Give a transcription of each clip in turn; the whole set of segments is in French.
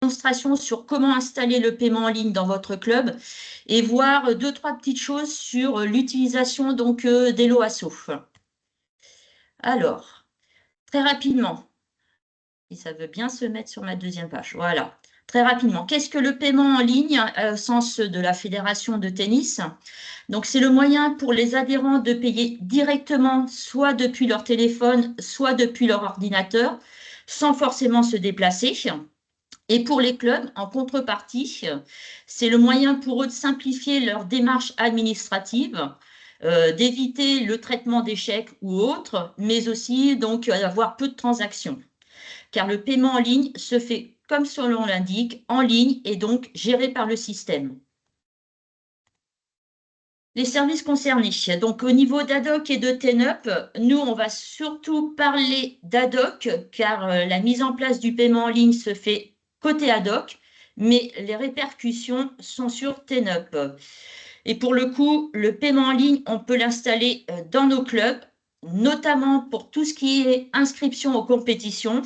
démonstration sur comment installer le paiement en ligne dans votre club et voir 2-3 petites choses sur l'utilisation d'Hello Asso. Alors, très rapidement, et ça veut bien se mettre sur ma deuxième page, voilà. Très rapidement, qu'est-ce que le paiement en ligne au sens de la Fédération de tennis? Donc, c'est le moyen pour les adhérents de payer directement, soit depuis leur téléphone, soit depuis leur ordinateur, sans forcément se déplacer. Et pour les clubs, en contrepartie, c'est le moyen pour eux de simplifier leur démarche administrative, d'éviter le traitement des chèques ou autres, mais aussi d'avoir peu de transactions. Car le paiement en ligne se fait, comme son nom l'indique, en ligne et donc géré par le système. Les services concernés. Donc, au niveau d'Adoc et de TenUp, nous, on va surtout parler d'Adoc, car la mise en place du paiement en ligne se fait côté Adoc, mais les répercussions sont sur TenUp. Et pour le coup, le paiement en ligne, on peut l'installer dans nos clubs, notamment pour tout ce qui est inscription aux compétitions,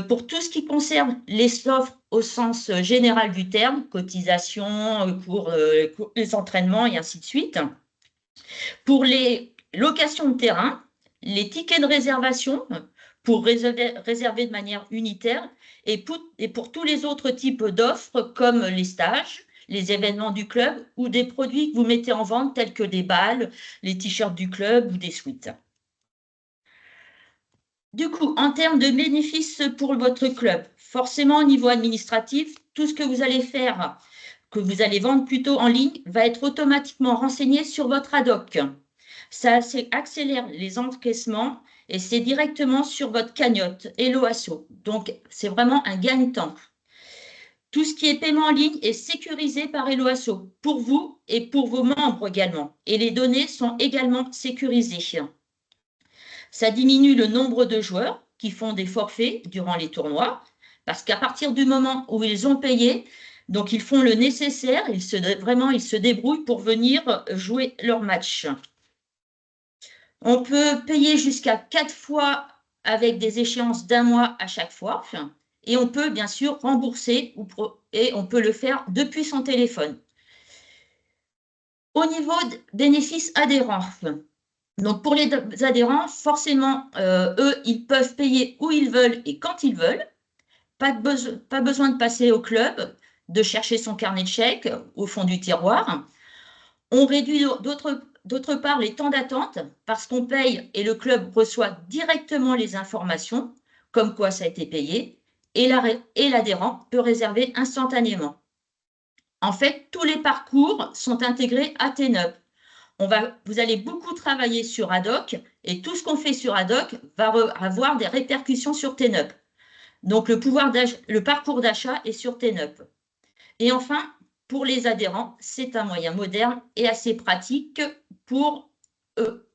pour tout ce qui concerne les offres au sens général du terme, cotisation, cours, les entraînements et ainsi de suite. Pour les locations de terrain, les tickets de réservation pour réserver de manière unitaire et pour tous les autres types d'offres comme les stages, les événements du club ou des produits que vous mettez en vente tels que des balles, les t-shirts du club ou des suites. Du coup, en termes de bénéfices pour votre club, forcément au niveau administratif, tout ce que vous allez faire, que vous allez vendre plutôt en ligne, va être automatiquement renseigné sur votre Adoc. Ça accélère les encaissements et c'est directement sur votre cagnotte Hello Asso. Donc, c'est vraiment un gain de temps. Tout ce qui est paiement en ligne est sécurisé par Hello Asso, pour vous et pour vos membres également. Et les données sont également sécurisées. Ça diminue le nombre de joueurs qui font des forfaits durant les tournois, parce qu'à partir du moment où ils ont payé, donc ils font le nécessaire, ils se débrouillent pour venir jouer leur match. On peut payer jusqu'à 4 fois avec des échéances d'1 mois à chaque fois, et on peut bien sûr rembourser et on peut le faire depuis son téléphone. Au niveau bénéfices adhérents, donc, pour les adhérents, forcément, eux, ils peuvent payer où ils veulent et quand ils veulent. Pas besoin de passer au club, de chercher son carnet de chèques au fond du tiroir. On réduit d'autre part les temps d'attente parce qu'on paye et le club reçoit directement les informations, comme quoi ça a été payé, et l'adhérent peut réserver instantanément. En fait, tous les parcours sont intégrés à TenUp. Vous allez beaucoup travailler sur Adoc et tout ce qu'on fait sur Adoc va avoir des répercussions sur TenUp. Donc, le parcours d'achat est sur TenUp. Et enfin, pour les adhérents, c'est un moyen moderne et assez pratique pour eux.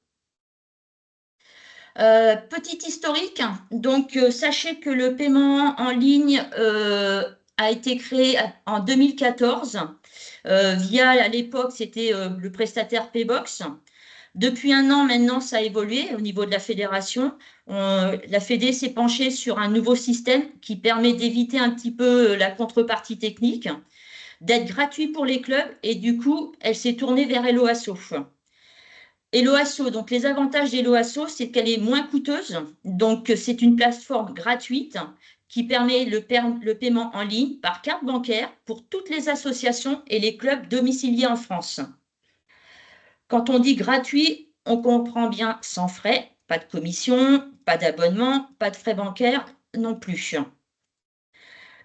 Petit historique, donc sachez que le paiement en ligne a été créé en 2014 via, à l'époque, c'était le prestataire Paybox. Depuis 1 an, maintenant, ça a évolué au niveau de la fédération. La Fédé s'est penchée sur un nouveau système qui permet d'éviter un petit peu la contrepartie technique, d'être gratuit pour les clubs et du coup, elle s'est tournée vers Hello Asso. Hello Asso, donc les avantages d'Hello Asso, c'est qu'elle est moins coûteuse. Donc, c'est une plateforme gratuite qui permet le paiement en ligne par carte bancaire pour toutes les associations et les clubs domiciliés en France. Quand on dit gratuit, on comprend bien sans frais, pas de commission, pas d'abonnement, pas de frais bancaires non plus.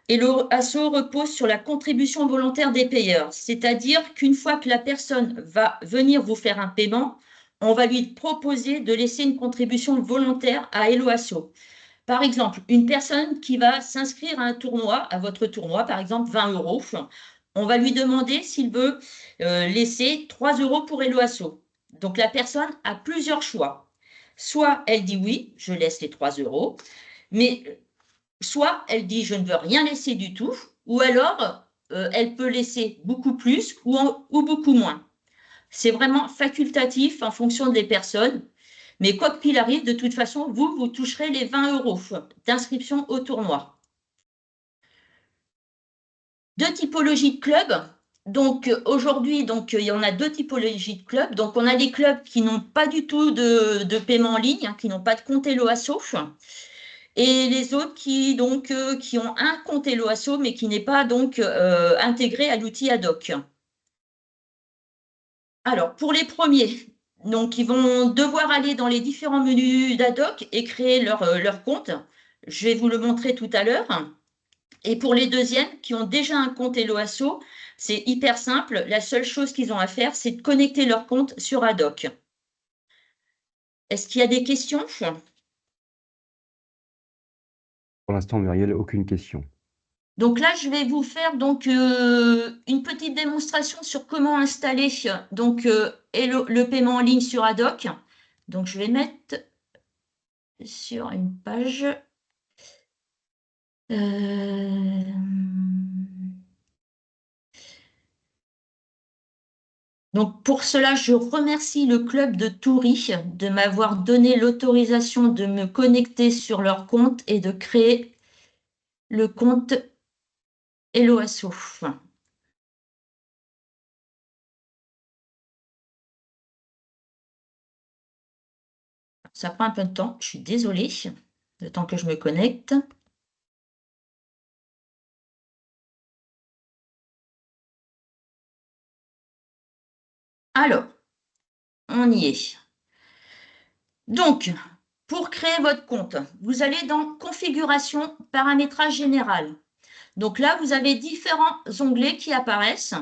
Hello Asso repose sur la contribution volontaire des payeurs, c'est-à-dire qu'une fois que la personne va venir vous faire un paiement, on va lui proposer de laisser une contribution volontaire à Hello Asso. Par exemple, une personne qui va s'inscrire à un tournoi, à votre tournoi, par exemple 20 €, on va lui demander s'il veut laisser 3 € pour Hello Asso. Donc, la personne a plusieurs choix. Soit elle dit oui, je laisse les 3 €, mais soit elle dit je ne veux rien laisser du tout, ou alors elle peut laisser beaucoup plus ou beaucoup moins. C'est vraiment facultatif en fonction des personnes. Mais quoi qu'il arrive, de toute façon, vous toucherez les 20 € d'inscription au tournoi. deux typologies de clubs. Donc aujourd'hui, il y en a deux typologies de clubs. Donc on a les clubs qui n'ont pas du tout de paiement en ligne, hein, qui n'ont pas de compte Helloasso, et les autres qui ont un compte Helloasso mais qui n'est pas intégré à l'outil ad hoc. Alors pour les premiers, donc ils vont devoir aller dans les différents menus d'ad hoc et créer leur compte. Je vais vous le montrer tout à l'heure. Et pour les deuxièmes qui ont déjà un compte Helloasso, c'est hyper simple. La seule chose qu'ils ont à faire, c'est de connecter leur compte sur ad hoc. Est-ce qu'il y a des questions? Pour l'instant, Muriel, aucune question. Donc là, je vais vous faire une petite démonstration sur comment installer le paiement en ligne sur ad hoc. Donc je vais mettre sur une page. Euh, Donc pour cela, je remercie le club de Toury de m'avoir donné l'autorisation de me connecter sur leur compte et de créer le compte Helloasso. Ça prend un peu de temps, je suis désolée, le temps que je me connecte. Alors, on y est. Donc, pour créer votre compte, vous allez dans Configuration, paramétrage général. Donc là, vous avez différents onglets qui apparaissent.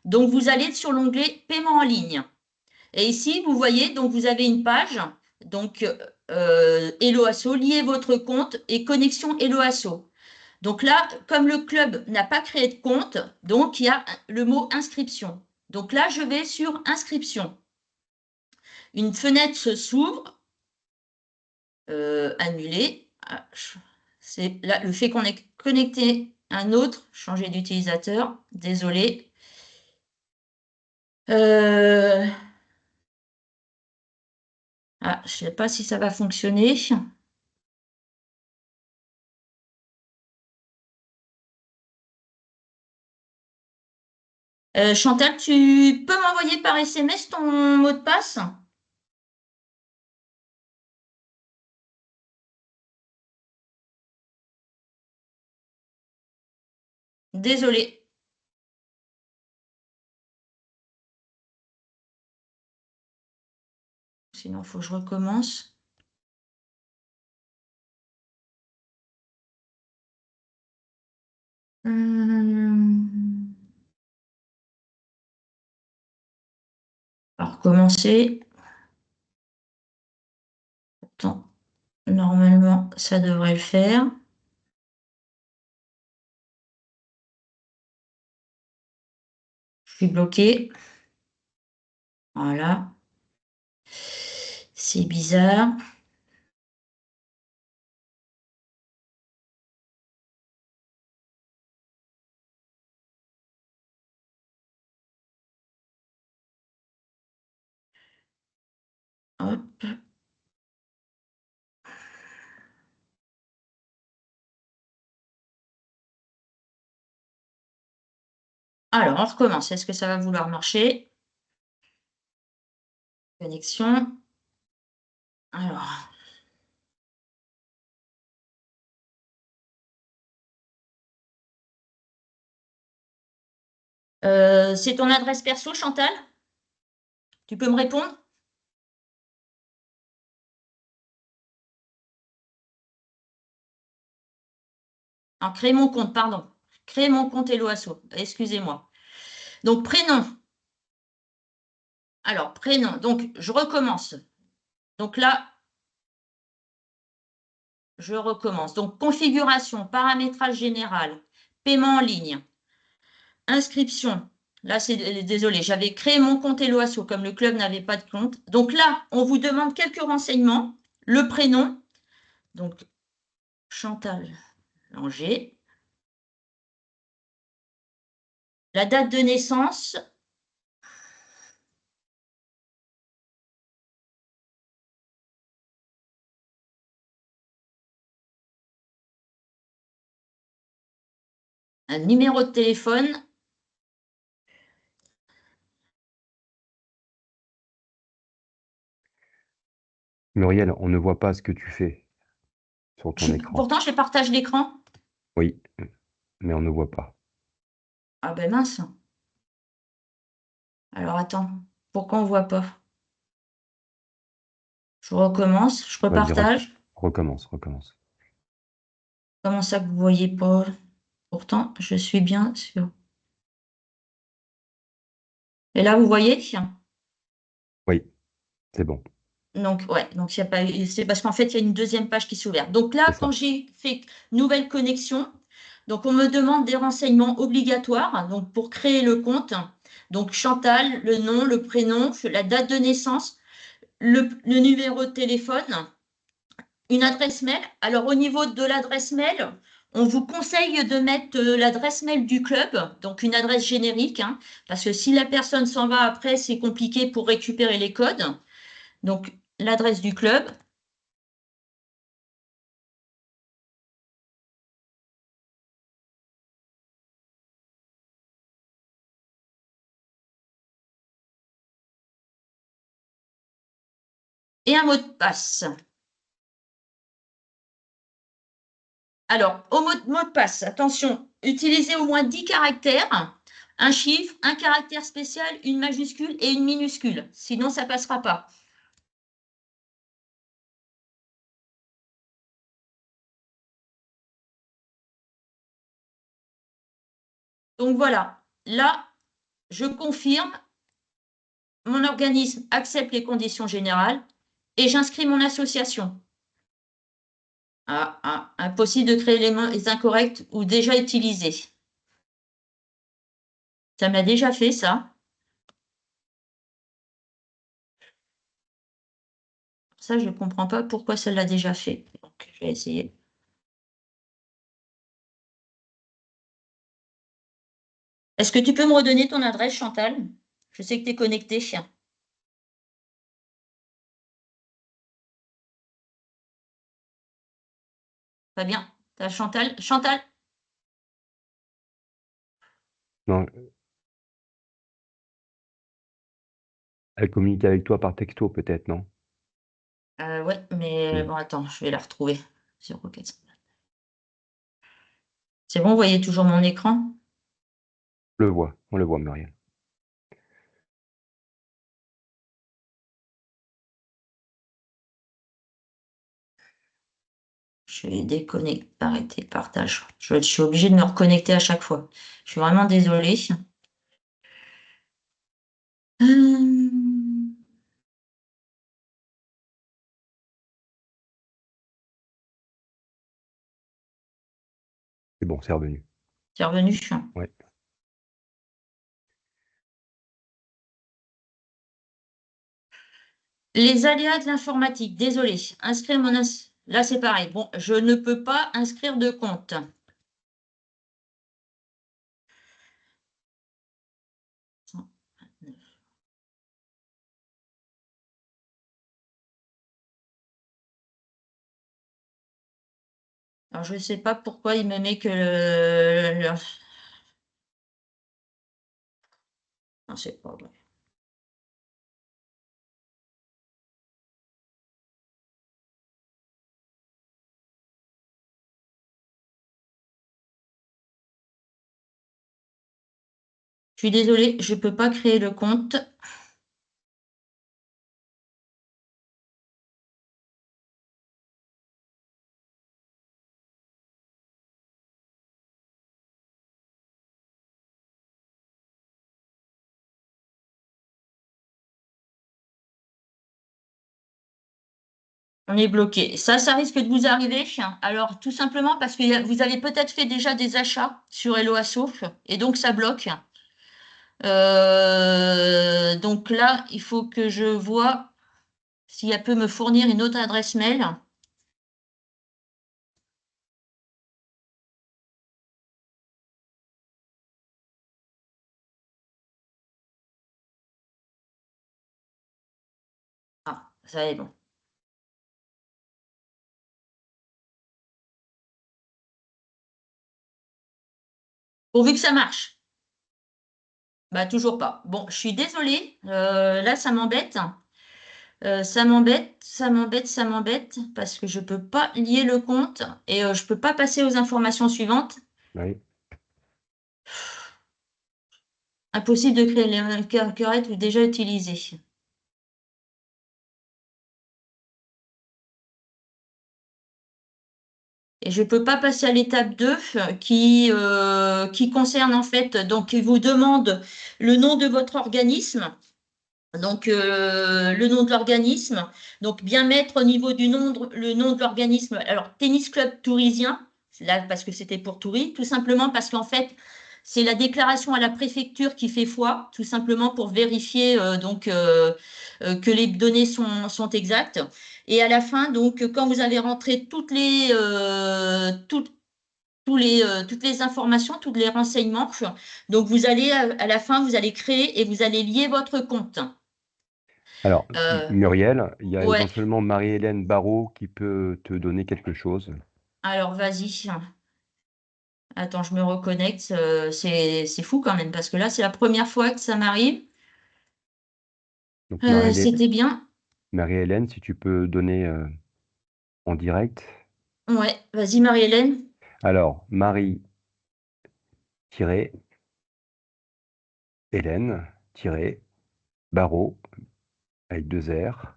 Donc, vous allez sur l'onglet Paiement en ligne. Et ici, vous voyez, donc vous avez une page, Helloasso, liez votre compte et connexion Helloasso. Donc là, comme le club n'a pas créé de compte, donc il y a le mot inscription. Donc là, je vais sur inscription. Une fenêtre s'ouvre, annuler. Ah, c'est là le fait qu'on ait connecté un autre, changer d'utilisateur. Désolé. Je ne sais pas si ça va fonctionner. Chantal, tu peux m'envoyer par SMS ton mot de passe? Désolée. Sinon, il faut que je recommence. Hum, On va recommencer. Attends, normalement, ça devrait le faire. Je suis bloquée. Voilà. C'est bizarre. Hop. Alors, on recommence. Est-ce que ça va vouloir marcher? Connexion. Alors, c'est ton adresse perso, Chantal? Tu peux me répondre? Alors, créer mon compte, pardon. Créer mon compte Helloasso. Excusez-moi. Donc, prénom. Alors, prénom. Donc, je recommence. Donc là, je recommence. Donc, configuration, paramétrage général, paiement en ligne, inscription. Là, c'est désolé, j'avais créé mon compte Helloasso comme le club n'avait pas de compte. Donc là, on vous demande quelques renseignements. Le prénom, donc Chantal Langer. La date de naissance, un numéro de téléphone. Muriel, on ne voit pas ce que tu fais sur ton écran. Pourtant, je partage l'écran. Oui, mais on ne voit pas. Ah ben mince. Alors attends, pourquoi on ne voit pas? Je recommence, je Vas-y, repartage. recommence, recommence. Comment ça que vous ne voyez pas? Pourtant, je suis bien sûr. Et là, vous voyez? Oui, c'est bon, Donc, ouais, donc il y a pas, c'est parce qu'en fait, il y a une deuxième page qui s'est ouverte. Donc c'est là, quand ça. j'ai fait nouvelle connexion, donc on me demande des renseignements obligatoires donc pour créer le compte. Donc Chantal, le nom, le prénom, la date de naissance, le numéro de téléphone, une adresse mail. Alors au niveau de l'adresse mail, on vous conseille de mettre l'adresse mail du club, donc une adresse générique, hein, parce que si la personne s'en va après, c'est compliqué pour récupérer les codes. Donc l'adresse du club. Et un mot de passe. Alors, au mot de passe, attention, utilisez au moins 10 caractères, un chiffre, un caractère spécial, une majuscule et une minuscule. Sinon, ça ne passera pas. Donc voilà, là, je confirme, mon organisme accepte les conditions générales et j'inscris mon association. Impossible de créer les incorrects ou déjà utilisés. Ça m'a déjà fait, ça. Ça, je ne comprends pas pourquoi ça l'a déjà fait. Donc, je vais essayer. Est-ce que tu peux me redonner ton adresse, Chantal? Je sais que tu es connectée. Pas bien. T'as Chantal. Chantal? Non, elle communique avec toi par texto, peut-être, non? Ouais, mais Hmm. bon, attends, je vais la retrouver. 04. C'est bon, vous voyez toujours mon écran? On le voit, Muriel. Je vais déconnecter, arrêter le partage. Je suis obligée de me reconnecter à chaque fois. Je suis vraiment désolée. Hum, C'est bon, c'est revenu. C'est revenu. Ouais. Les aléas de l'informatique, désolé. Inscrire mon... Là, c'est pareil. Bon, je ne peux pas inscrire de compte. Alors, je ne sais pas pourquoi il me met que non, c'est pas vrai. Je suis désolée, je ne peux pas créer le compte. On est bloqué. Ça risque de vous arriver. Alors, tout simplement parce que vous avez peut-être fait déjà des achats sur Helloasso et donc ça bloque. Donc là, il faut que je vois si elle peut me fournir une autre adresse mail. Ah, ça est bon. Pourvu que ça marche. Bah, toujours pas. Bon, je suis désolée. Là, ça m'embête. Ça m'embête parce que je peux pas lier le compte et je peux pas passer aux informations suivantes. Oui. Impossible de créer les querettes ou déjà utilisées. Et je ne peux pas passer à l'étape 2 qui concerne en fait, donc il vous demande le nom de votre organisme. Donc, le nom de l'organisme. Donc, bien mettre au niveau du nom, le nom de l'organisme. Alors, Tennis Club Tourisien, là, parce que c'était pour Toury, tout simplement parce qu'en fait, c'est la déclaration à la préfecture qui fait foi, tout simplement pour vérifier que les données sont exactes. Et à la fin, donc, quand vous avez rentré toutes les informations, tous les renseignements, donc vous allez, à la fin, vous allez créer et vous allez lier votre compte. Alors, Euh, Muriel, il y a ouais, éventuellement Marie-Hélène Barrault qui peut te donner quelque chose. alors vas-y. Attends, je me reconnecte. C'est fou quand même, parce que là, c'est la première fois que ça m'arrive. Donc, C'était bien. Marie-Hélène, si tu peux donner en direct. Ouais, vas-y, Marie-Hélène. Alors, Marie-Hélène-Barrault, avec deux R,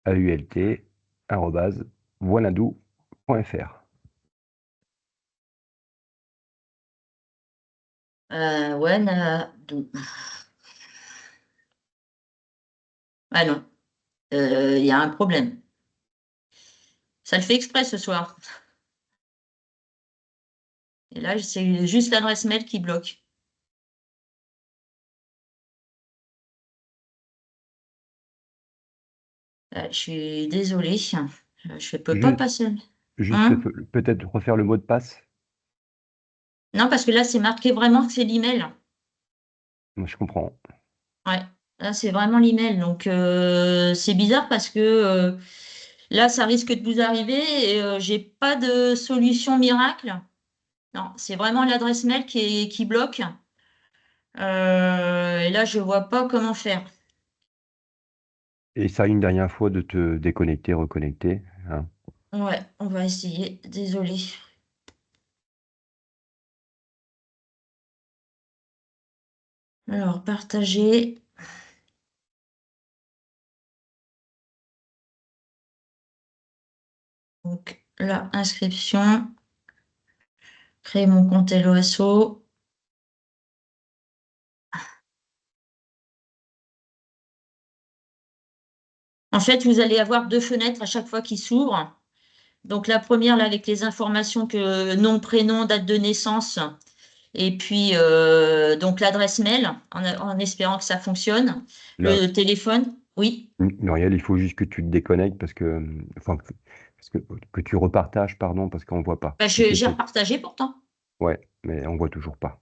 AULT, arrobase, voinladou.fr. Ouais, ah non, il y a un problème. Ça le fait exprès ce soir. Et là, c'est juste l'adresse mail qui bloque. Je suis désolée. Je ne peux pas Ju- passer. Juste, Hein? peut-être refaire le mot de passe. Non, parce que là, c'est marqué vraiment que c'est l'email. Moi, je comprends. Ouais, là, c'est vraiment l'email. Donc, c'est bizarre parce que là, ça risque de vous arriver et j'ai pas de solution miracle. Non, c'est vraiment l'adresse mail qui bloque. Et là, je vois pas comment faire. Et ça, une dernière fois, de te déconnecter, reconnecter, hein. Ouais, on va essayer. Désolée. Alors, partager. Donc, là, inscription. Créer mon compte LOSO. En fait, vous allez avoir deux fenêtres à chaque fois qui s'ouvrent. Donc, la première, là, avec les informations que nom, prénom, date de naissance. Et puis, donc, l'adresse mail, en espérant que ça fonctionne. Là, Le téléphone, oui. Muriel, il faut juste que tu te déconnectes parce que, enfin, que tu repartages, pardon, parce qu'on voit pas. Bah, Si j'ai t'étais- repartagé pourtant. Ouais, mais on voit toujours pas.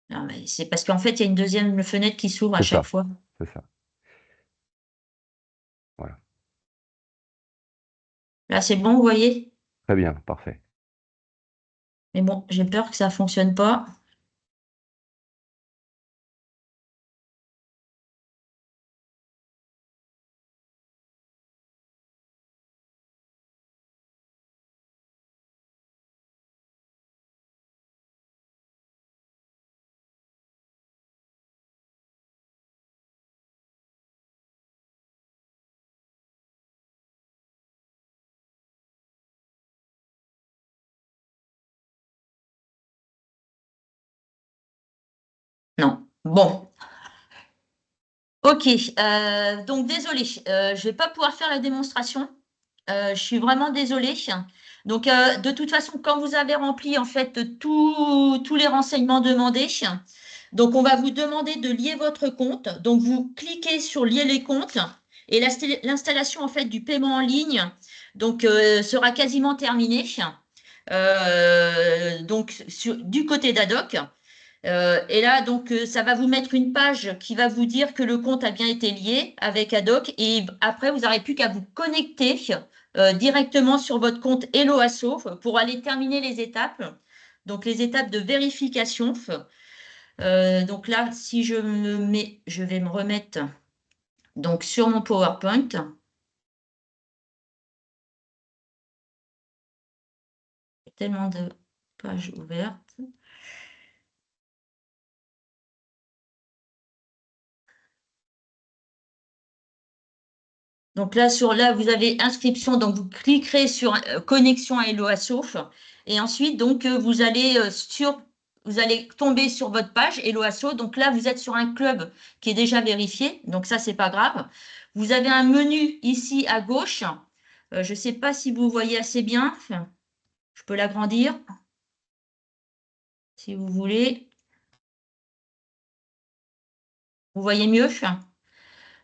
Non, mais c'est parce qu'en fait, il y a une deuxième fenêtre qui s'ouvre à C'est chaque ça, fois. c'est ça. Voilà. Là, c'est bon, vous voyez? Très bien, parfait. Mais bon, j'ai peur que ça ne fonctionne pas. Non. Bon, ok. Donc, désolée. Je ne vais pas pouvoir faire la démonstration. Je suis vraiment désolée. Donc, de toute façon, quand vous avez rempli en fait tous les renseignements demandés, donc on va vous demander de lier votre compte. Donc, vous cliquez sur lier les comptes et l'installation en fait du paiement en ligne donc sera quasiment terminée. Donc, du côté d'Adoc. Et là, donc, ça va vous mettre une page qui va vous dire que le compte a bien été lié avec Adoc. Et après, vous n'aurez plus qu'à vous connecter directement sur votre compte Hello Asso pour aller terminer les étapes. donc les étapes de vérification. Donc là, si je me mets, je vais me remettre donc sur mon PowerPoint. Tellement de pages ouvertes. Donc là, vous avez inscription, donc vous cliquerez sur connexion à Helloasso et ensuite, donc, vous allez tomber sur votre page Helloasso. Donc là, vous êtes sur un club qui est déjà vérifié, donc ça, c'est pas grave. Vous avez un menu ici à gauche. Je ne sais pas si vous voyez assez bien. Je peux l'agrandir si vous voulez. Vous voyez mieux?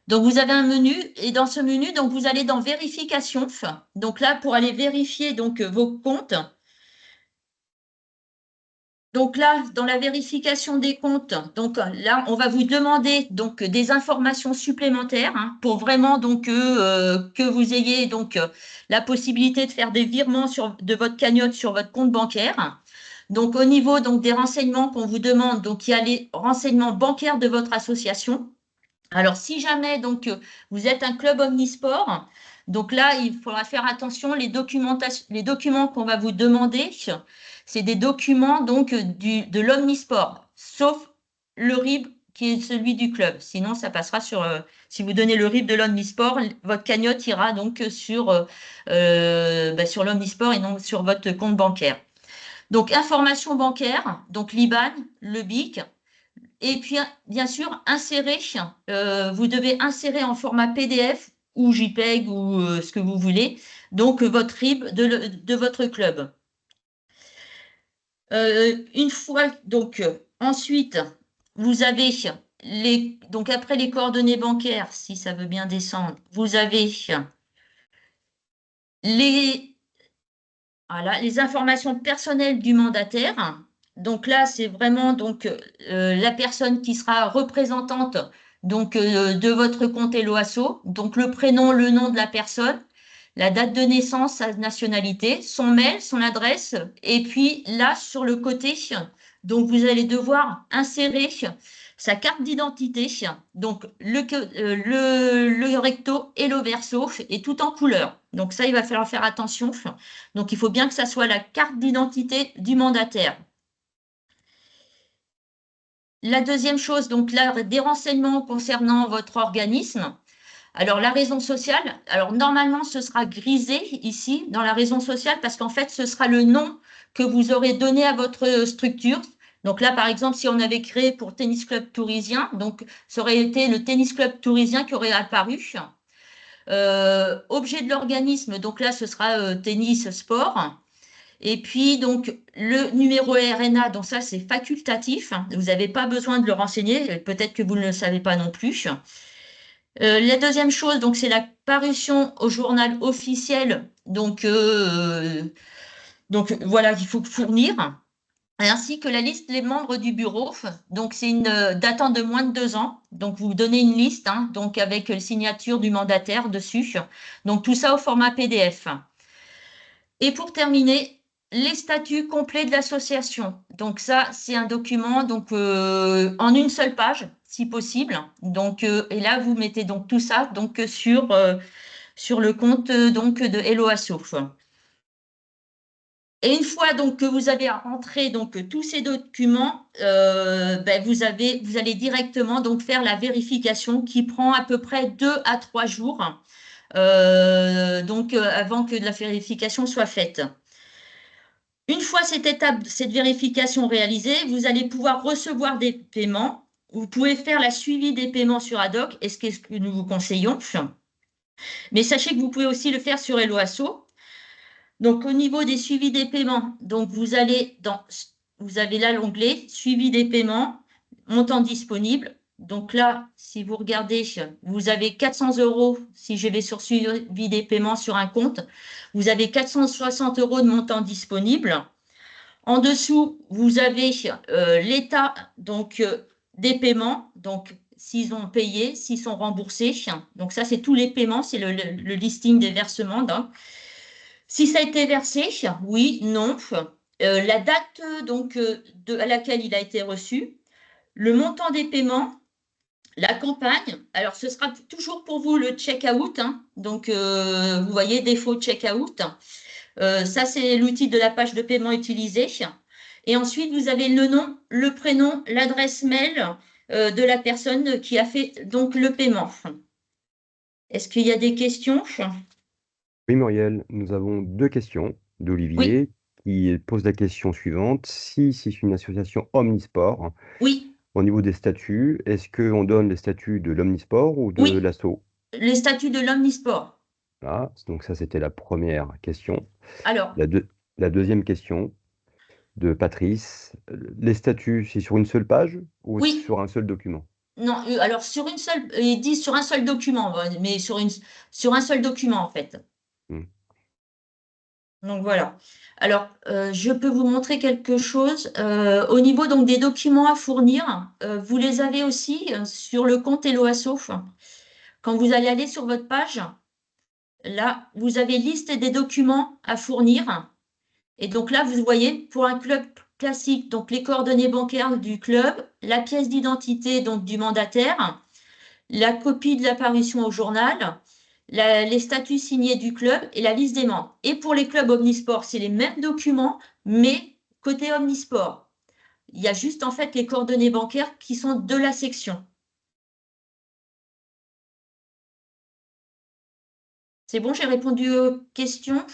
Donc, vous avez un menu et dans ce menu, donc, vous allez dans vérification. Donc là, pour aller vérifier donc, vos comptes. Donc là, dans la vérification des comptes, donc là, on va vous demander donc des informations supplémentaires hein, pour vraiment donc que vous ayez donc la possibilité de faire des virements de votre cagnotte sur votre compte bancaire. Donc au niveau donc des renseignements qu'on vous demande, donc il y a les renseignements bancaires de votre association. Alors, si jamais donc vous êtes un club omnisport, donc là, il faudra faire attention, les documents qu'on va vous demander, c'est des documents donc de l'omnisport, sauf le RIB qui est celui du club. Sinon, ça passera si vous donnez le RIB de l'omnisport, votre cagnotte ira donc sur l'omnisport et non sur votre compte bancaire. Donc, information bancaire, donc l'IBAN, le BIC, et puis, bien sûr, vous devez insérer en format PDF ou JPEG ou ce que vous voulez, donc votre RIB de votre club. Une fois, donc, ensuite, vous avez donc après les coordonnées bancaires, si ça veut bien descendre, vous avez les informations personnelles du mandataire. Donc là, c'est vraiment donc la personne qui sera représentante donc de votre compte Helloasso. Donc le prénom, le nom de la personne, la date de naissance, sa nationalité, son mail, son adresse. Et puis là, sur le côté, donc vous allez devoir insérer sa carte d'identité, donc le recto et le verso, et tout en couleur. Donc ça, il va falloir faire attention. Donc il faut bien que ça soit la carte d'identité du mandataire. La deuxième chose, donc là, des renseignements concernant votre organisme. Alors la raison sociale, alors normalement ce sera grisé ici dans la raison sociale parce qu'en fait ce sera le nom que vous aurez donné à votre structure. Donc là par exemple si on avait créé pour Tennis Club Tourisien, donc ça aurait été le Tennis Club Tourisien qui aurait apparu. Objet de l'organisme, donc là ce sera tennis sport. Et puis donc le numéro RNA, donc ça c'est facultatif, vous n'avez pas besoin de le renseigner, peut-être que vous ne le savez pas non plus. La deuxième chose, donc, c'est la parution au journal officiel. Donc voilà, il faut fournir, ainsi que la liste des membres du bureau. Donc c'est une datant de moins de 2 ans. Donc vous donnez une liste, hein, donc avec la signature du mandataire dessus. Donc tout ça au format PDF. Et pour terminer, les statuts complets de l'association. Donc ça, c'est un document donc en une seule page, si possible. Donc et là, vous mettez donc tout ça donc sur le compte donc de Helloasso. Et une fois donc que vous avez rentré donc tous ces documents, vous allez directement donc faire la vérification qui prend à peu près 2 à 3 jours avant que la vérification soit faite. Une fois cette vérification réalisée, vous allez pouvoir recevoir des paiements. Vous pouvez faire la suivi des paiements sur Ad-hoc, et ce que nous vous conseillons. Mais sachez que vous pouvez aussi le faire sur Helloasso. Donc, au niveau des suivis des paiements, donc vous avez là l'onglet suivi des paiements, montant disponible. Donc là, si vous regardez, vous avez 400 € si je vais sur suivi des paiements sur un compte. Vous avez 460 € de montant disponible. En dessous, vous avez l'état donc des paiements, donc s'ils ont payé, s'ils sont remboursés. Donc ça, c'est tous les paiements, c'est le listing des versements. Donc. Si ça a été versé, oui, non. la date donc, à laquelle il a été reçu, le montant des paiements, la campagne. Alors, ce sera toujours pour vous le check-out. Hein. Donc, vous voyez, défaut check-out. Ça, c'est l'outil de la page de paiement utilisé. Et ensuite, vous avez le nom, le prénom, l'adresse mail de la personne qui a fait donc le paiement. Est-ce qu'il y a des questions? Oui, Muriel, nous avons deux questions Oui, d'Olivier qui pose la question suivante. Si c'est une association omnisport, oui, au niveau des statuts, est-ce qu'on donne les statuts de l'omnisport ou de oui, l'asso? les statuts de l'omnisport. Voilà, donc ça, c'était la première question. Alors, La, deux- la deuxième question de Patrice, les statuts, c'est sur une seule page ou oui, sur un seul document? non, alors sur une seule, ils disent sur un seul document, mais sur un seul document en fait. Hmm. Donc voilà. Alors, je peux vous montrer quelque chose. Au niveau donc des documents à fournir, vous les avez aussi sur le compte Helloasso. Quand vous allez aller sur votre page, là, vous avez liste des documents à fournir. Et donc là, vous voyez, pour un club classique, donc les coordonnées bancaires du club, la pièce d'identité donc du mandataire, la copie de l'apparition au journal, les statuts signés du club et la liste des membres. Et pour les clubs omnisports, c'est les mêmes documents, mais côté omnisport. Il y a juste en fait les coordonnées bancaires qui sont de la section. C'est bon, j'ai répondu aux questions.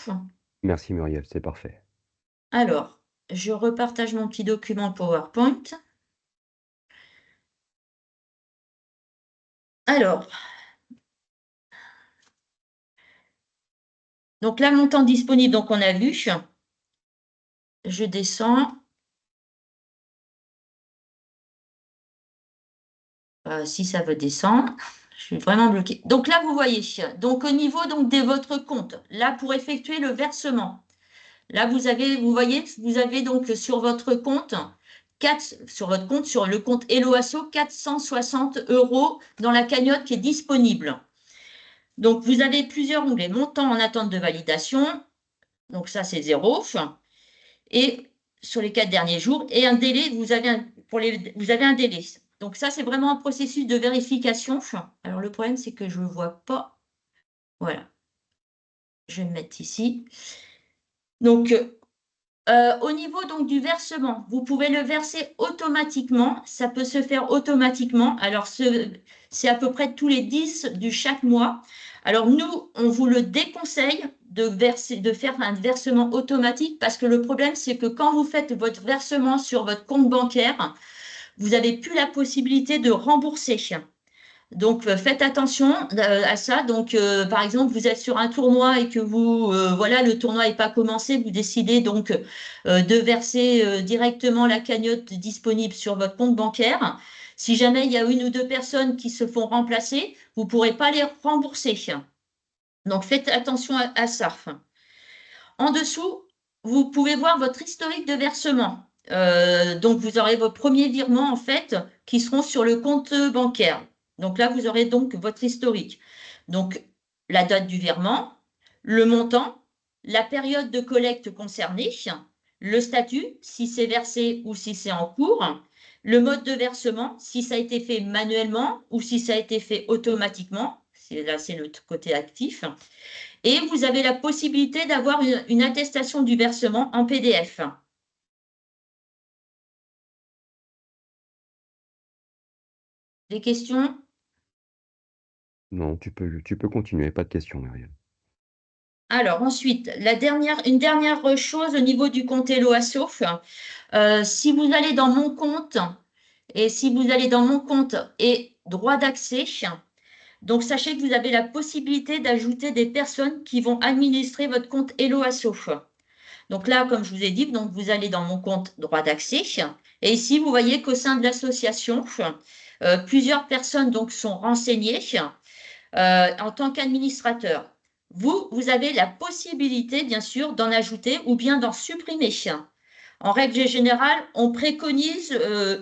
Merci Muriel, c'est parfait. Alors, je repartage mon petit document PowerPoint. Alors, donc là, montant disponible, donc on a vu. Je descends. Si ça veut descendre, je suis vraiment bloquée. Donc là, vous voyez, donc au niveau donc, de votre compte, là, pour effectuer le versement, là, vous voyez, vous avez donc sur votre compte, sur le compte Helloasso, 460 € dans la cagnotte qui est disponible. Donc, vous avez plusieurs onglets. Montant en attente de validation, donc ça, c'est zéro. Et sur les 4 derniers jours, et un délai, vous avez un délai. Donc ça, c'est vraiment un processus de vérification. Alors le problème, c'est que je ne vois pas. Voilà, je vais me mettre ici. Donc, au niveau donc du versement, vous pouvez le verser automatiquement. Ça peut se faire automatiquement. Alors, c'est à peu près tous les 10 du chaque mois. Alors, nous, on vous le déconseille de faire un versement automatique parce que le problème, c'est que quand vous faites votre versement sur votre compte bancaire, vous n'avez plus la possibilité de rembourser. Donc, faites attention à ça. Donc, par exemple, vous êtes sur un tournoi et que voilà, le tournoi n'est pas commencé, vous décidez donc de verser directement la cagnotte disponible sur votre compte bancaire. Si jamais il y a une ou deux personnes qui se font remplacer, vous ne pourrez pas les rembourser. Donc, faites attention à ça. En dessous, vous pouvez voir votre historique de versement. Donc, vous aurez vos premiers virements, en fait, qui seront sur le compte bancaire. Donc là, vous aurez donc votre historique. Donc, la date du virement, le montant, la période de collecte concernée, le statut, si c'est versé ou si c'est en cours, le mode de versement, si ça a été fait manuellement ou si ça a été fait automatiquement. Là, c'est le côté actif. Et vous avez la possibilité d'avoir une attestation du versement en PDF. Des questions? Non, tu peux continuer, pas de questions, Muriel. Alors ensuite, une dernière chose au niveau du compte Helloasso. Si vous allez dans mon compte et droit d'accès, donc sachez que vous avez la possibilité d'ajouter des personnes qui vont administrer votre compte Helloasso. Donc là, comme je vous ai dit, donc vous allez dans mon compte droit d'accès. Et ici, vous voyez qu'au sein de l'association, plusieurs personnes donc sont renseignées en tant qu'administrateur. Vous avez la possibilité, bien sûr, d'en ajouter ou bien d'en supprimer. En règle générale, on préconise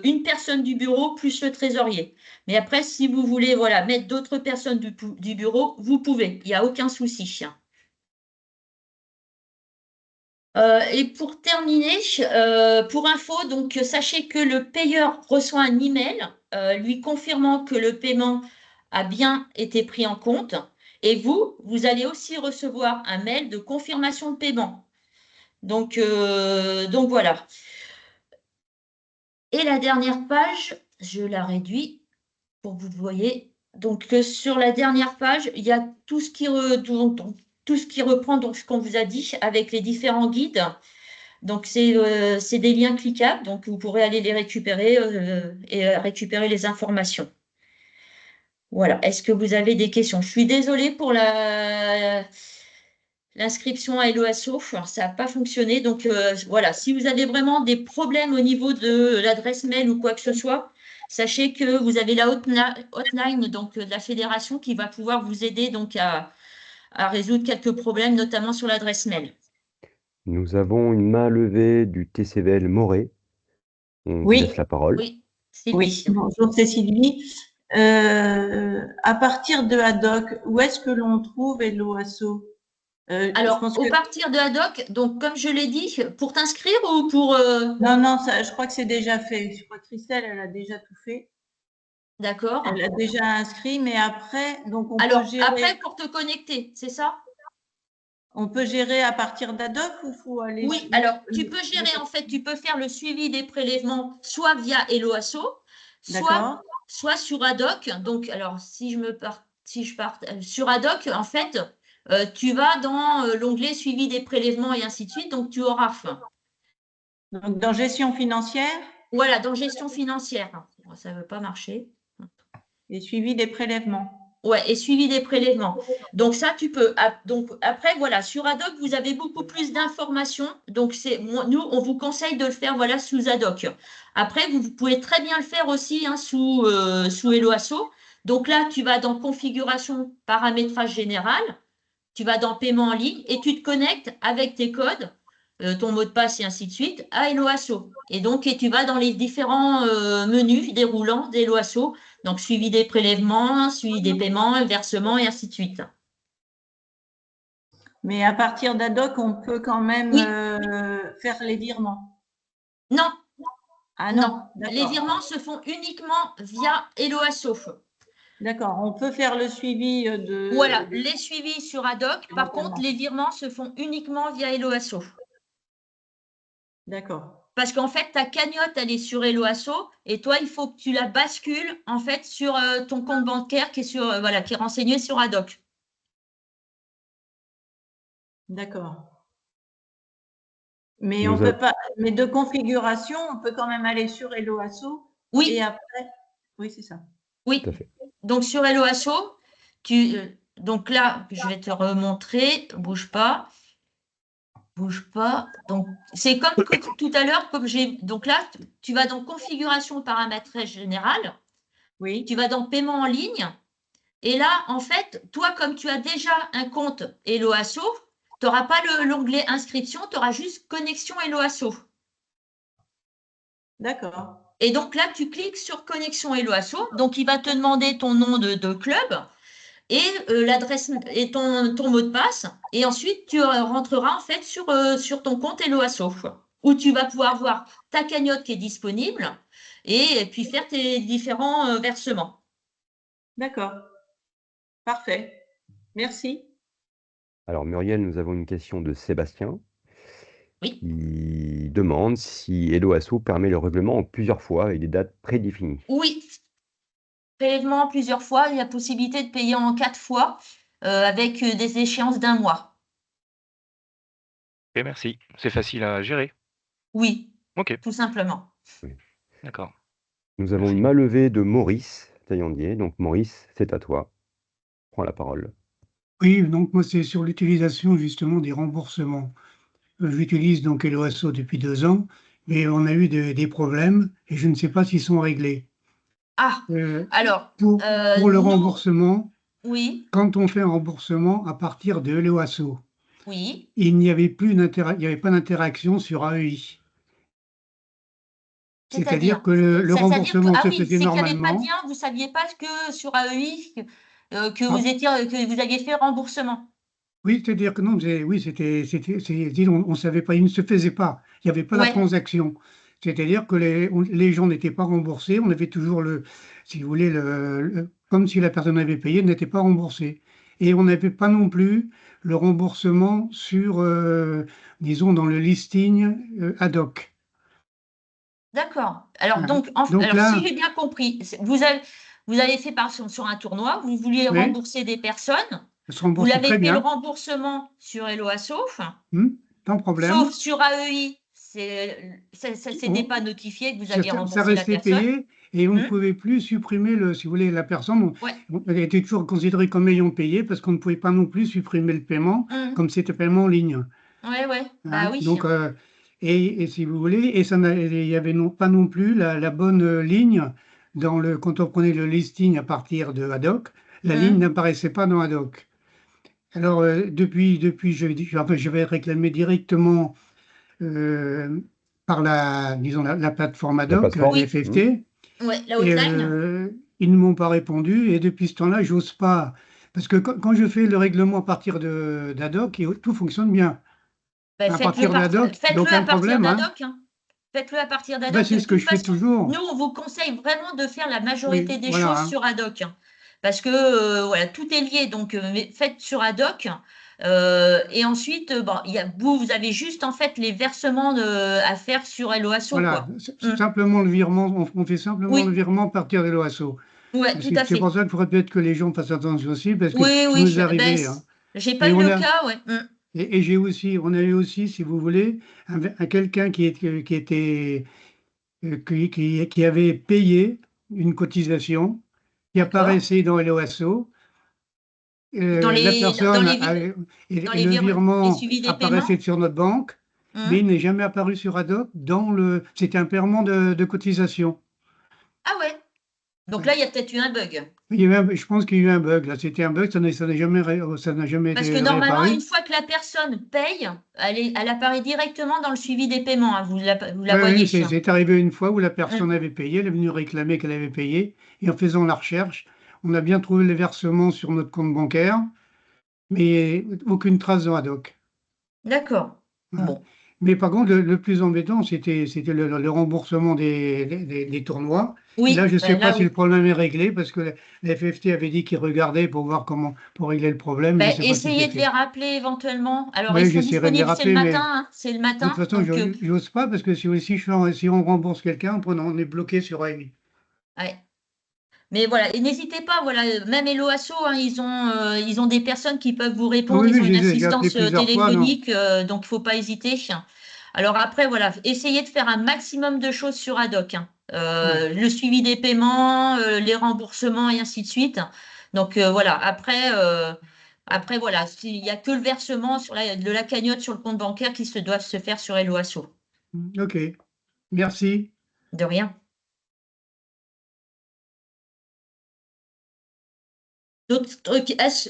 une personne du bureau plus le trésorier. Mais après, si vous voulez voilà, mettre d'autres personnes du bureau, vous pouvez. Il n'y a aucun souci. Et pour terminer, pour info, donc sachez que le payeur reçoit un email lui confirmant que le paiement a bien été pris en compte. Et vous allez aussi recevoir un mail de confirmation de paiement. Donc voilà. Et la dernière page, je la réduis pour que vous voyez. Donc sur la dernière page, il y a tout ce qui, tout ce qui reprend donc, ce qu'on vous a dit avec les différents guides. Donc, c'est des liens cliquables, donc vous pourrez aller les récupérer et récupérer les informations. Voilà. Est-ce que vous avez des questions? Je suis désolée pour l'inscription à Eloasso, ça n'a pas fonctionné. Donc, voilà, si vous avez vraiment des problèmes au niveau de l'adresse mail ou quoi que ce soit, sachez que vous avez la hotline donc, de la fédération qui va pouvoir vous aider donc, à résoudre quelques problèmes, notamment sur l'adresse mail. Nous avons une main levée du TCVL Morée. On vous laisse Oui, la parole. Oui, oui. Sylvie. Bonjour, c'est Sylvie. À partir de Haddock, où est-ce que l'on trouve Helloasso? Je Alors, pense au que partir de Haddock, donc comme je l'ai dit, pour t'inscrire ou pour... non, ça, je crois que c'est déjà fait. Je crois que Christelle, elle a déjà tout fait. D'accord. Elle a déjà inscrit, mais après, donc Alors, après, pour te connecter, c'est ça? on peut gérer à partir d'Haddock ou faut aller Oui, alors tu peux gérer, en fait, tu peux faire le suivi des prélèvements soit via Eloasso, D'accord, soit sur Haddock. Donc, alors, si je pars sur Haddock, en fait, tu vas dans l'onglet suivi des prélèvements et ainsi de suite. Donc, tu auras faim. donc dans gestion financière Voilà, dans gestion financière. Bon, ça ne veut pas marcher. et suivi des prélèvements. Ouais, et suivi des prélèvements. Donc ça, tu peux. Donc après, voilà, sur Haddock, vous avez beaucoup plus d'informations. Donc nous, on vous conseille de le faire voilà sous Haddock. Après, vous pouvez très bien le faire aussi hein, sous Eloasso. Donc là, tu vas dans configuration, paramétrage général, tu vas dans paiement en ligne et tu te connectes avec tes codes, ton mot de passe et ainsi de suite à Eloasso. Et donc, tu vas dans les différents menus déroulants d'Eloasso, donc suivi des prélèvements, suivi des paiements, versements et ainsi de suite. Mais à partir d'Haddock, on peut quand même Oui, faire les virements. non, Ah non. non, Les d'accord. virements se font uniquement via Eloasso. D'accord, on peut faire le suivi Voilà, les suivis sur Haddock. Par contre, éventuellement. les virements se font uniquement via Eloasso. D'accord. Parce qu'en fait, ta cagnotte, elle est sur Eloasso et toi, il faut que tu la bascules en fait sur ton compte bancaire qui est sur voilà, qui est renseigné sur Haddock. D'accord. Mais on Nous peut avons pas, mais de configuration, on peut quand même aller sur Helloasso et Oui, après, oui, c'est ça. oui. tout à fait. Donc sur Eloasso, donc là, je vais te remontrer, bouge pas. Bouge pas. Donc, c'est comme tout à l'heure, comme j'ai. Donc là, tu vas dans configuration paramétrage général, tu Oui, vas dans paiement en ligne, et là, en fait, toi, comme tu as déjà un compte Eloasso, tu n'auras pas l'onglet inscription, tu auras juste connexion Eloasso. d'accord. Et donc là, tu cliques sur connexion Eloasso, donc il va te demander ton nom de club et l'adresse et ton mot de passe. Et ensuite, tu rentreras en fait sur ton compte Eloasso, où tu vas pouvoir voir ta cagnotte qui est disponible et puis faire tes différents versements. D'accord. Parfait. Merci. Alors, Muriel, nous avons une question de Sébastien Oui, qui demande si Eloasso permet le règlement en plusieurs fois et des dates prédéfinies. oui. Prélèvement plusieurs fois, il y a possibilité de payer en 4 fois avec des échéances d'un mois. Ok, merci. C'est facile à gérer. Oui, Ok, tout simplement. Oui. d'accord. Nous avons Merci. une main levée de Maurice Taillandier. Donc, Maurice, c'est à toi. Prends la parole. Oui, donc moi, c'est sur l'utilisation justement des remboursements. J'utilise donc Eloasso depuis 2 ans, mais on a eu des problèmes et je ne sais pas s'ils sont réglés. Ah, Euh, alors, pour le nous, remboursement, oui, quand on fait un remboursement à partir de Eloasso, oui. il n'y avait plus il n'y avait pas d'interaction sur AEI. C'est-à-dire C'est-à-dire, que le c'est-à-dire que, remboursement ah se oui, faisait c'est qu'il n'y avait pas de normalement. lien, vous ne saviez pas que sur AEI, que Ah, que vous aviez fait remboursement. Oui, c'est-à-dire que non, oui, on ne savait pas, il ne se faisait pas. Il n'y avait pas la Ouais, transaction. C'est-à-dire que les gens n'étaient pas remboursés. On avait toujours si vous voulez, comme si la personne avait payé, n'était pas remboursée. Et on n'avait pas non plus le remboursement sur, disons, dans le listing ad hoc. d'accord. Alors, Hein. Donc alors, si là, j'ai bien compris, vous avez fait par sur un tournoi, vous vouliez oui, rembourser des personnes, ça se vous remboursait l'avez très fait le bien, remboursement sur Eloasso, sans problème. sauf sur AEI, ça ne s'était pas notifié que vous aviez Ça remboursé la restait personne. payé et on ne Hmm. pouvait plus supprimer si vous voulez, la personne. Ouais. Elle était toujours considérée comme ayant payé parce qu'on ne pouvait pas non plus supprimer le paiement Hmm. comme c'était paiement en ligne. Ouais, ouais. Bah Hein. oui. Donc, et si vous voulez, il y avait pas non plus la bonne ligne quand on prenait le listing à partir de Haddock, la ligne Hmm. n'apparaissait pas dans Haddock. Alors, depuis, je vais réclamer directement euh, par disons, la plateforme La Haddock, plateforme. Oui, FFT. ouais, la Et hotline. ils ne m'ont pas répondu. Et depuis ce temps-là, j'ose pas. Parce que quand je fais le règlement à partir d'Adoc, tout fonctionne bien. Bah, À partir d'Adoc, il n'y a faites-le à aucun partir problème. Hein. d'Adoc, hein. Faites-le à partir Ah ben, d'Adoc. c'est De ce que toute je fais façon, toujours. nous, on vous conseille vraiment de faire la Oui, majorité des voilà. choses Hein. sur Adoc, hein. Parce que voilà, tout est lié. Donc, faites sur Adoc. Et ensuite, bon, vous avez juste en fait les versements à faire sur Eloasso, Voilà. quoi. C'est simplement le virement. On fait simplement le Oui, virement à partir de l'OASO. ouais, tout à C'est pour fait. ça qu'il faudrait peut-être que les gens fassent attention aussi, parce que Oui, ça oui. nous est Ben, arrivé. Hein. j'ai pas Et eu on le a, cas, ouais. on a eu aussi, si vous voulez, quelqu'un qui était qui avait payé une cotisation qui D'accord. apparaissait dans l'OASO. Dans La les, dans personne les, vi- dans et les, le les virement suivis des apparaissait paiements. sur notre banque, mais il n'est jamais apparu sur Adoc c'était un paiement de cotisation. Ah ouais. Donc là, Ouais. il y a peut-être eu un bug. Je pense qu'il y a eu un bug là. C'était un bug, ça n'a jamais Parce que été normalement, une réapparu. fois que la personne paye, elle apparaît directement dans le suivi des paiements, hein. Vous la Oui, voyez. oui, c'est arrivé une fois où la Hum. personne avait payé, elle est venue réclamer qu'elle avait payé, et en faisant la recherche, on a bien trouvé les versements sur notre compte bancaire, mais aucune trace dans Adoc. D'accord. Voilà. Bon. Mais par contre, le plus embêtant, c'était le remboursement des tournois. Et là, Oui, je ne sais ben pas là, si oui. le problème est réglé, parce que la FFT avait dit qu'ils regardaient pour voir pour régler le problème. Je ne Ben, sais pas si c'est essayez de les fait. rappeler éventuellement. Alors, ils Oui, sont j'essaierai de les disponibles, c'est le rappeler, mais matin, hein. C'est le de toute matin. façon, Donc, je n'ose pas, parce que si on rembourse quelqu'un, on est bloqué sur AMI. ouais. Mais voilà, et n'hésitez pas, voilà, même Helloasso, hein, ils ont des personnes qui peuvent vous Ah répondre, oui, ils oui, ont une j'ai appelé assistance plusieurs fois, non. téléphonique, donc il ne faut pas hésiter. Alors après, voilà, essayez de faire un maximum de choses sur Adoc, hein. Ouais. Le suivi des paiements, les remboursements et ainsi de suite. Donc voilà, après voilà, il n'y a que le versement de la cagnotte sur le compte bancaire qui doivent se faire sur Helloasso. OK. Merci. De rien.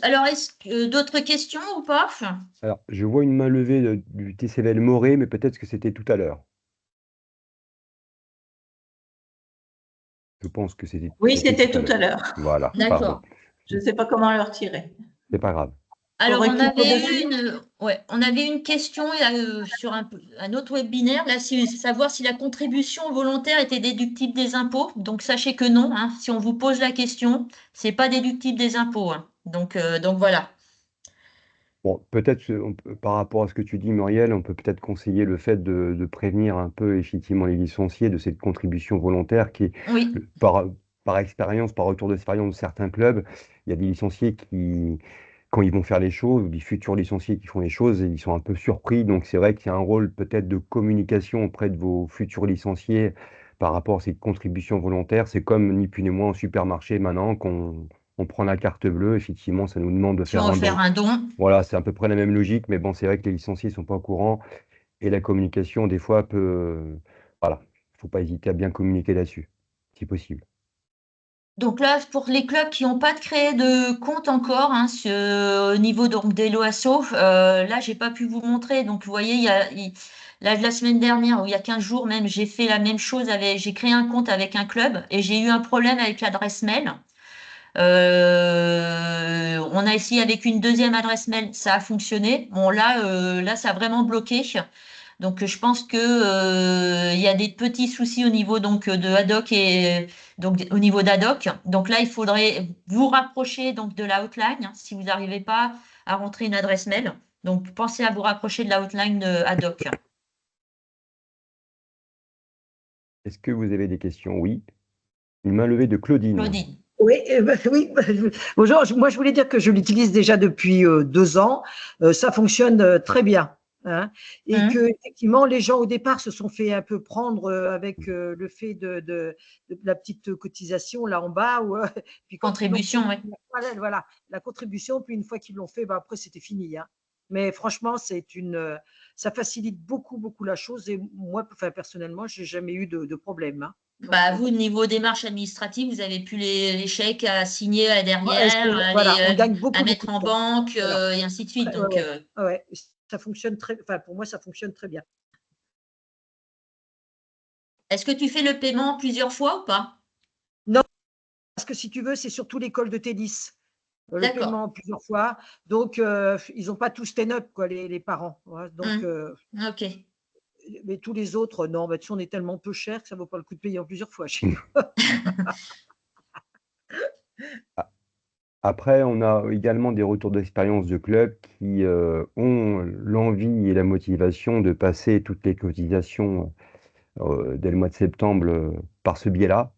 Alors, est-ce que d'autres questions ou pas? Alors, je vois une main levée du TCVL Moré, mais peut-être que c'était tout à l'heure. Je pense que Oui, c'était c'était tout à tout l'heure. à l'heure. Voilà, pardon. D'accord. Je ne sais pas comment le retirer. C'est pas grave. Faut Alors, recliquer dessus. on avait une question sur un autre webinaire, là, c'est savoir si la contribution volontaire était déductible des impôts. Donc, sachez que non, hein. Si on vous pose la question, c'est pas déductible des impôts, hein. Donc voilà. Bon, peut-être par rapport à ce que tu dis, Muriel, on peut peut-être conseiller le fait de prévenir un peu effectivement les licenciés de cette contribution volontaire qui est, Oui, par expérience, par retour d'expérience de certains clubs, il y a des licenciés qui, quand ils vont faire les choses, ou des futurs licenciés qui font les choses, ils sont un peu surpris. Donc c'est vrai qu'il y a un rôle peut-être de communication auprès de vos futurs licenciés par rapport à cette contribution volontaire. C'est comme ni plus ni moins au supermarché maintenant qu'on on prend la carte bleue, effectivement, ça nous demande de si faire on veut un faire don. un don. Voilà, c'est à peu près la même logique, mais bon, c'est vrai que les licenciés ne sont pas au courant et la communication, des fois, voilà, il ne faut pas hésiter à bien communiquer là-dessus, si possible. Donc là, pour les clubs qui n'ont pas créé de compte encore, hein, au niveau donc, des LOASO, là, j'ai pas pu vous montrer. Donc, vous voyez, là, la semaine dernière, ou il y a 15 jours même, j'ai fait la même chose j'ai créé un compte avec un club et j'ai eu un problème avec l'adresse mail. On a essayé avec une deuxième adresse mail, ça a fonctionné. Bon, là, ça a vraiment bloqué. Donc, je pense que il y a des petits soucis au niveau donc de Haddock et donc au niveau d'Haddock. Donc là, il faudrait vous rapprocher donc de la hotline hein, si vous n'arrivez pas à rentrer une adresse mail. Donc, pensez à vous rapprocher de la hotline de Haddock. Est-ce que vous avez des questions? Oui. Une main levée de Claudine. Claudine. Oui, bonjour. Moi, je voulais dire que je l'utilise déjà depuis 2 ans. Ça fonctionne très bien. Hein, et que effectivement, les gens au départ se sont fait un peu prendre avec le fait de la petite cotisation là en bas. Puis Contribution, oui. Voilà, la contribution. Puis une fois qu'ils l'ont fait, après, c'était fini. Hein. Mais franchement, ça facilite beaucoup la chose. Et moi, personnellement, je n'ai jamais eu de problème. Hein. Bah, vous, au niveau démarche administrative, vous avez plus les chèques à signer derrière, voilà, on gagne beaucoup, à mettre en banque voilà. et ainsi de suite. Donc, ouais. Ça fonctionne pour moi, ça fonctionne très bien. est-ce que tu fais le paiement plusieurs fois ou pas? Non, parce que si tu veux, c'est surtout l'école de tennis. Le paiement plusieurs fois. Donc, ils n'ont pas tous stand-up, quoi, les parents. Ouais, donc, ok. Mais tous les autres, non, bah, on est tellement peu cher que ça ne vaut pas le coup de payer en plusieurs fois chez nous. Après, on a également des retours d'expérience de clubs qui ont l'envie et la motivation de passer toutes les cotisations dès le mois de septembre par ce biais-là.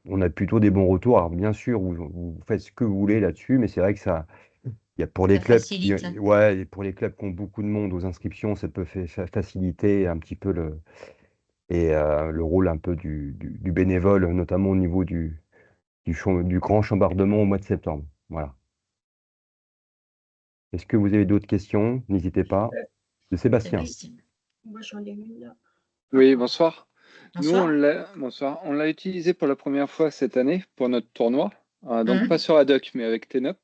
On a plutôt des bons retours. Alors bien sûr, vous faites ce que vous voulez là-dessus, mais c'est vrai que ça, il y a pour les clubs qui, ouais, pour les clubs qui ont beaucoup de monde aux inscriptions, ça peut faciliter un petit peu le rôle un peu du bénévole, notamment au niveau du grand chambardement au mois de septembre. Voilà. Est-ce que vous avez d'autres questions? N'hésitez pas. De Sébastien. Moi, j'en ai une là. Oui, bonsoir. Bonsoir. Bonsoir. On l'a utilisé pour la première fois cette année pour notre tournoi. Donc pas sur Haddock, mais avec Tenup.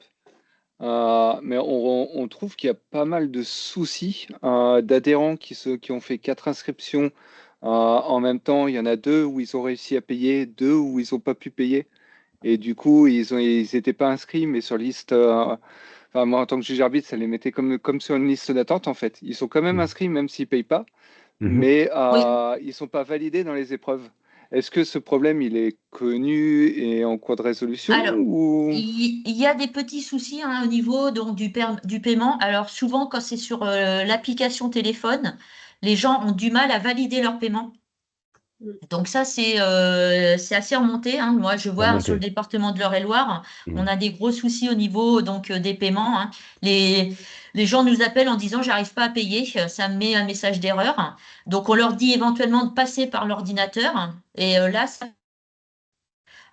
Mais on trouve qu'il y a pas mal de soucis d'adhérents qui ont fait 4 inscriptions en même temps. Il y en a 2 où ils ont réussi à payer, 2 où ils n'ont pas pu payer. Et du coup, ils n'étaient pas inscrits, mais sur liste. Enfin, moi, en tant que juge arbitre, ça les mettait comme sur une liste d'attente, en fait. Ils sont quand même inscrits, même s'ils ne payent pas, mais ils ne sont pas validés dans les épreuves. Est-ce que ce problème, il est connu et en cours de résolution? Alors, il y a des petits soucis hein, au niveau donc, du paiement. Alors, souvent, quand c'est sur l'application téléphone, les gens ont du mal à valider leur paiement. Donc ça, c'est assez remonté. Hein. Moi, je vois sur le département de l'Eure-et-Loire, on a des gros soucis au niveau donc, des paiements. Hein. Les gens nous appellent en disant « j'arrive pas à payer », ça me met un message d'erreur. Donc, on leur dit éventuellement de passer par l'ordinateur. Et là, ça...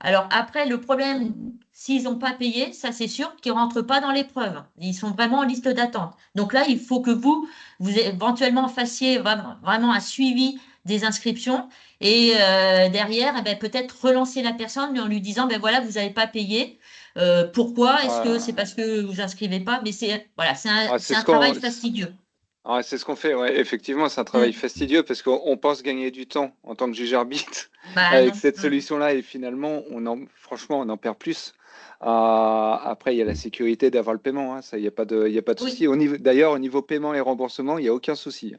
Alors après, le problème, s'ils n'ont pas payé, ça c'est sûr qu'ils ne rentrent pas dans l'épreuve. Ils sont vraiment en liste d'attente. Donc là, il faut que vous éventuellement fassiez vraiment un suivi des inscriptions et derrière, peut-être relancer la personne en lui disant, voilà, vous n'avez pas payé. Pourquoi? Est-ce que c'est parce que vous inscrivez pas? Mais c'est un travail fastidieux. C'est ce qu'on fait, ouais. Effectivement, c'est un travail fastidieux parce qu'on pense gagner du temps en tant que juge arbitre avec cette solution-là et finalement, franchement, on en perd plus. Après, il y a la sécurité d'avoir le paiement, hein. Ça, il n'y a pas de souci. D'ailleurs, au niveau paiement et remboursement, il n'y a aucun souci.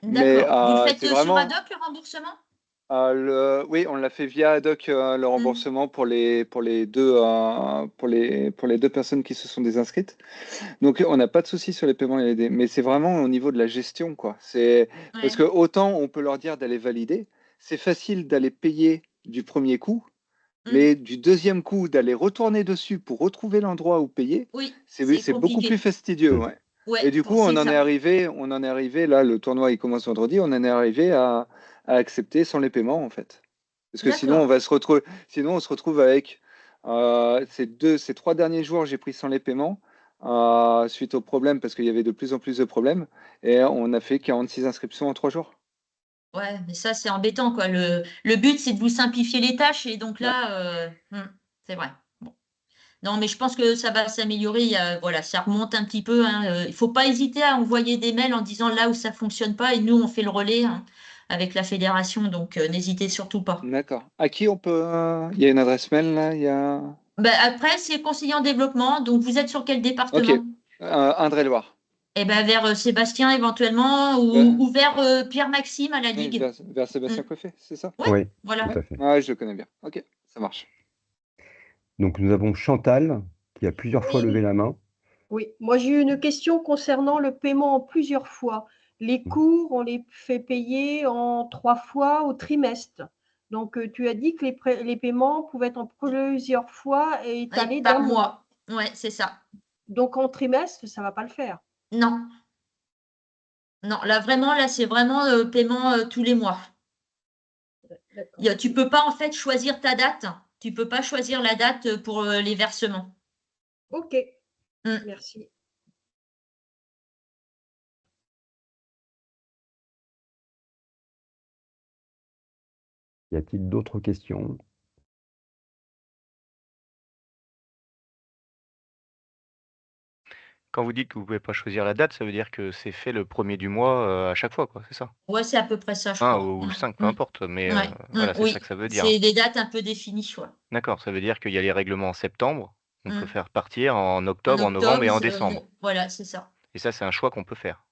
D'accord. Vous le faites sur Haddock, le remboursement? Oui, on l'a fait via Haddock le remboursement pour les deux personnes qui se sont désinscrites. Donc on n'a pas de souci sur les paiements et les mais c'est vraiment au niveau de la gestion quoi. Parce que autant on peut leur dire d'aller valider, c'est facile d'aller payer du premier coup, mais du deuxième coup d'aller retourner dessus pour retrouver l'endroit où payer, c'est beaucoup plus fastidieux. Ouais. Et du coup on en est arrivé là, le tournoi il commence vendredi, on en est arrivé à accepter sans les paiements en fait. Parce que sinon on se retrouve avec ces 3 derniers jours j'ai pris sans les paiements suite aux problèmes parce qu'il y avait de plus en plus de problèmes et on a fait 46 inscriptions en 3 jours. Ouais, mais ça c'est embêtant quoi. Le but c'est de vous simplifier les tâches et donc là c'est vrai. Bon. Non mais je pense que ça va s'améliorer. Voilà, ça remonte un petit peu. Hein. Il ne faut pas hésiter à envoyer des mails en disant là où ça ne fonctionne pas et nous on fait le relais. Hein. avec la fédération, donc n'hésitez surtout pas. D'accord. À qui on peut. Il y a une adresse mail là, il y a. Ben, après, c'est conseiller en développement, donc vous êtes sur quel département? Ok. Indre-et-Loire. Eh ben, vers Sébastien éventuellement, ou vers Pierre-Maxime à la Oui, Ligue. vers Sébastien Coiffé, c'est ça? Ouais, Oui, voilà. tout à fait. Ouais, je le connais bien. Ok, ça marche. Donc nous avons Chantal qui a plusieurs fois Oui. levé la main. Oui, moi j'ai eu une question concernant le paiement en plusieurs fois. Les cours, on les fait payer en 3 fois au trimestre. Donc tu as dit que les paiements pouvaient être en plusieurs fois et étalés Par dans le mois. mois. Ouais, c'est ça. Donc en trimestre, ça ne va pas le faire. Non. Non, là vraiment, là c'est vraiment paiement tous les mois. D'accord. Tu peux pas en fait choisir ta date. Tu peux pas choisir la date pour les versements. Ok, Mm. merci. Y a-t-il d'autres questions? Quand vous dites que vous pouvez pas choisir la date, ça veut dire que c'est fait le 1er du mois, à chaque fois, quoi, c'est ça? Ouais, c'est à peu près ça, je 1 crois. ou le 5, peu Mm. importe, mais Ouais. voilà, c'est Oui, ça que ça veut dire. c'est des dates un peu définies, ouais. D'accord, ça veut dire qu'il y a les règlements en septembre, on peut Mm. faire partir en En octobre, en novembre et en octobre, décembre. voilà, c'est ça. Et ça, c'est un choix qu'on peut faire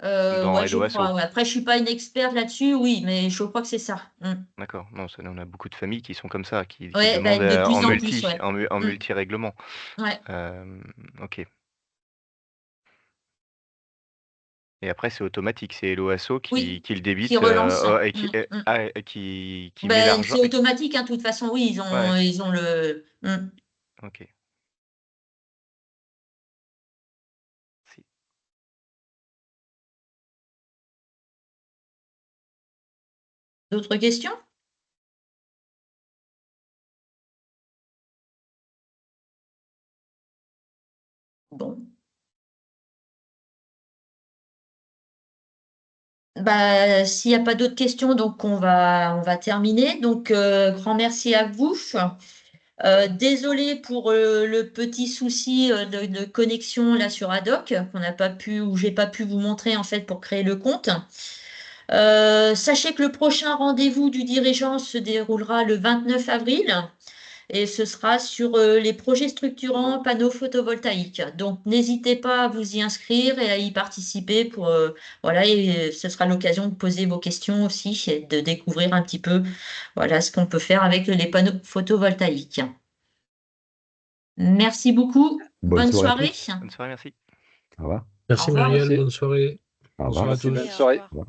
dans Ouais, je LOASO. crois. Ouais. Après, je suis pas une experte là-dessus, oui, mais je crois que c'est ça. Mm. D'accord. Non, ça, on a beaucoup de familles qui sont comme ça, qui Ouais, bah, demandent de plus en en plus, ouais. en multi-règlement. Ouais. Ok. Et après, c'est automatique, c'est LOASO Oui, qui le débite qui relance. et qui, qui met Ben, l'argent. c'est automatique, hein, de toute façon, oui, ils ont le. Ok. Si. D'autres questions? Bon. Bah, s'il n'y a pas d'autres questions, donc on va terminer. Donc, grand merci à vous. Désolé pour le petit souci de connexion là sur Adoc, qu'on n'a pas pu ou j'ai pas pu vous montrer en fait pour créer le compte. Sachez que le prochain rendez-vous du dirigeant se déroulera le 29 avril et ce sera sur les projets structurants panneaux photovoltaïques. Donc n'hésitez pas à vous y inscrire et à y participer pour voilà, et ce sera l'occasion de poser vos questions aussi et de découvrir un petit peu voilà ce qu'on peut faire avec les panneaux photovoltaïques. Merci beaucoup. Bonne Bonne soirée à soirée. tous. Bonne soirée, merci. Au revoir. Merci Au revoir. Marianne, Merci. bonne soirée. Au Bonsoir revoir. à tous. Bonne soirée. Au revoir.